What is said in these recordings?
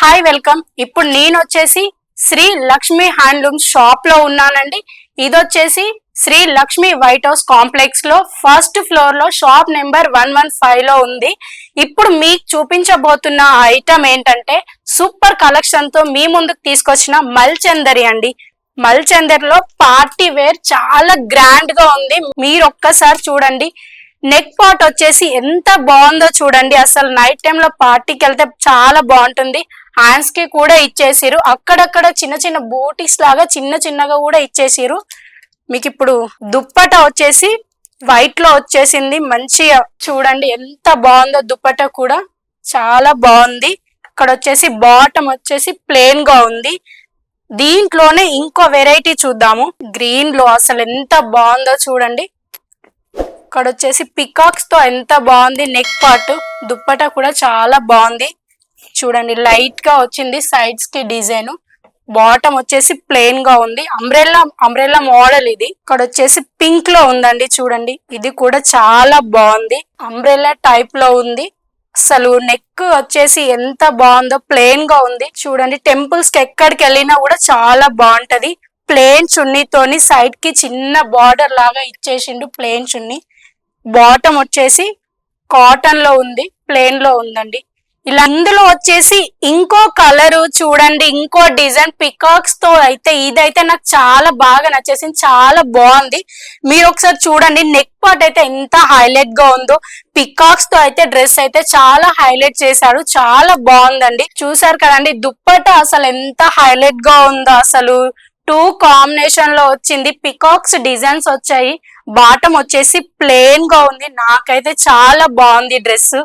Hi welcome. ఇప్పుడు నేను వచ్చేసి శ్రీ లక్ష్మి హ్యాండ్లూమ్ షాప్ లో ఉన్నానండి. ఇది వచ్చేసి Shri Lakshmi White House complex లో ఫస్ట్ ఫ్లోర్ లో షాప్ నెంబర్ 115 లో ఉంది. ఇప్పుడు మీకు చూపించబోతున్న ఐటమ్ ఏంటంటే సూపర్ కలెక్షన్ తో మీ ముందుకు తీసుకొచ్చిన మల్చందరి అండి. మల్చందర్ లో పార్టీ వేర్ చాలా గ్రాండ్ గా ఉంది. మీరు ఒక్కసారి చూడండి. నెక్ పార్ట్ వచ్చేసి ఎంత బాగుందో చూడండి. అసలు నైట్ టైమ్ లో పార్టీకి వెళ్తే చాలా బాగుంటుంది. హ్యాండ్స్ కి కూడా ఇచ్చేసిరు. అక్కడక్కడ చిన్న చిన్న బూటీస్ లాగా చిన్న చిన్నగా కూడా ఇచ్చేసిరు. మీకు ఇప్పుడు దుప్పట వచ్చేసి వైట్ లో వచ్చేసింది. మంచిగా చూడండి ఎంత బాగుందో. దుప్పట కూడా చాలా బాగుంది. ఇక్కడ వచ్చేసి బాటమ్ వచ్చేసి ప్లెయిన్ గా ఉంది. దీంట్లోనే ఇంకో వెరైటీ చూద్దాము. గ్రీన్ లో అసలు ఎంత బాగుందో చూడండి. ఇక్కడ వచ్చేసి పికాక్స్ తో ఎంత బాగుంది. నెక్ పార్ట్ దుప్పట కూడా చాలా బాగుంది చూడండి. లైట్ గా వచ్చింది సైడ్స్ కి డిజైన్. బాటమ్ వచ్చేసి ప్లెయిన్ గా ఉంది. అంబ్రెల్లా మోడల్ ఇది. ఇక్కడ వచ్చేసి పింక్ లో ఉందండి చూడండి. ఇది కూడా చాలా బాగుంది. అంబ్రెల్లా టైప్ లో ఉంది. అసలు నెక్ వచ్చేసి ఎంత బాగుందో. ప్లెయిన్ గా ఉంది చూడండి. టెంపుల్స్ కి ఎక్కడికి వెళ్ళినా కూడా చాలా బాగుంటది. ప్లెయిన్ చున్నీతోని సైడ్ కి చిన్న బార్డర్ లాగా ఇచ్చేసిండు. ప్లెయిన్ చున్నీ. బాటమ్ వచ్చేసి కాటన్ లో ఉంది. ప్లెయిన్ లో ఉందండి. ఇలా ఇందులో వచ్చేసి ఇంకో కలర్ చూడండి. ఇంకో డిజైన్ పికాక్స్ తో అయితే ఇదైతే నాకు చాలా బాగా నచ్చేసింది. చాలా బాగుంది. మీరు ఒకసారి చూడండి. నెక్ పార్ట్ అయితే ఎంత హైలైట్ గా ఉందో. పికాక్స్ తో అయితే డ్రెస్ అయితే చాలా హైలైట్ చేశాడు. చాలా బాగుందండి. చూసారు కదండి. దుప్పట అసలు ఎంత హైలైట్ గా ఉందో. అసలు 2 కాంబినేషన్ లో వచ్చింది. పికాక్స్ డిజైన్స్ వచ్చాయి. బాటమ్ వచ్చేసి ప్లెయిన్ గా ఉంది. నాకైతే చాలా బాగుంది డ్రెస్.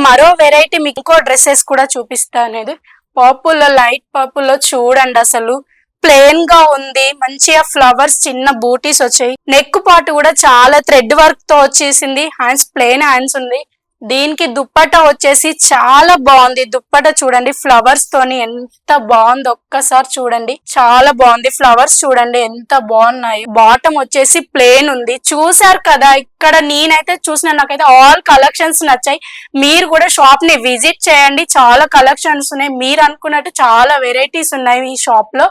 మరో వెరైటీ మీకు ఇంకో డ్రెస్సెస్ కూడా చూపిస్తా అనేది. పర్పుల్ లో, లైట్ పర్పుల్ లో చూడండి. అసలు ప్లెయిన్ గా ఉంది. మంచిగా ఫ్లవర్స్ చిన్న బూటీస్ వచ్చాయి. నెక్ పార్ట్ కూడా చాలా థ్రెడ్ వర్క్ తో వచ్చేసింది. హ్యాండ్స్ ప్లెయిన్ హ్యాండ్స్ ఉంది. దీనికి దుప్పట వచ్చేసి చాలా బాగుంది. దుప్పట చూడండి ఫ్లవర్స్ తోని ఎంత బాగుంది. ఒక్కసారి చూడండి. చాలా బాగుంది. ఫ్లవర్స్ చూడండి ఎంత బాగున్నాయి. బాటమ్ వచ్చేసి ప్లెయిన్ ఉంది. చూసారు కదా. ఇక్కడ నేనైతే చూసిన నాకైతే ఆల్ కలెక్షన్స్ నచ్చాయి. మీరు కూడా షాప్ ని విజిట్ చేయండి. చాలా కలెక్షన్స్ ఉన్నాయి. మీరు అనుకున్నట్టు చాలా వెరైటీస్ ఉన్నాయి ఈ షాప్ లో.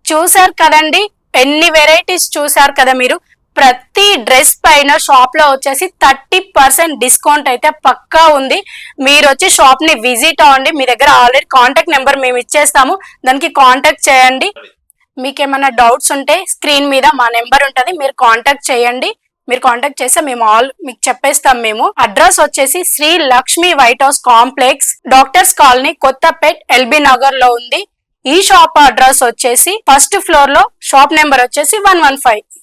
చూసారు కదండి. ఎన్ని వెరైటీస్ చూసారు కదా మీరు. ప్రతి డ్రెస్ పైన షాప్ లో వచ్చేసి 30% డిస్కౌంట్ అయితే పక్కా ఉంది. మీరు వచ్చి షాప్ ని విజిట్ అవ్వండి. మీ దగ్గర ఆల్రెడీ కాంటాక్ట్ నెంబర్ మేము ఇచ్చేస్తాము. దానికి కాంటాక్ట్ చేయండి. మీకు ఏమైనా డౌట్స్ ఉంటే స్క్రీన్ మీద మా నెంబర్ ఉంటది. మీరు కాంటాక్ట్ చేయండి. మీరు కాంటాక్ట్ చేస్తే మేము మీకు చెప్పేస్తాం. మేము అడ్రస్ వచ్చేసి Shri Lakshmi White House complex, doctors colony, Kothapet, LB Nagar లో ఉంది. ఈ షాప్ అడ్రస్ వచ్చేసి ఫస్ట్ ఫ్లోర్ లో షాప్ నెంబర్ వచ్చేసి 115.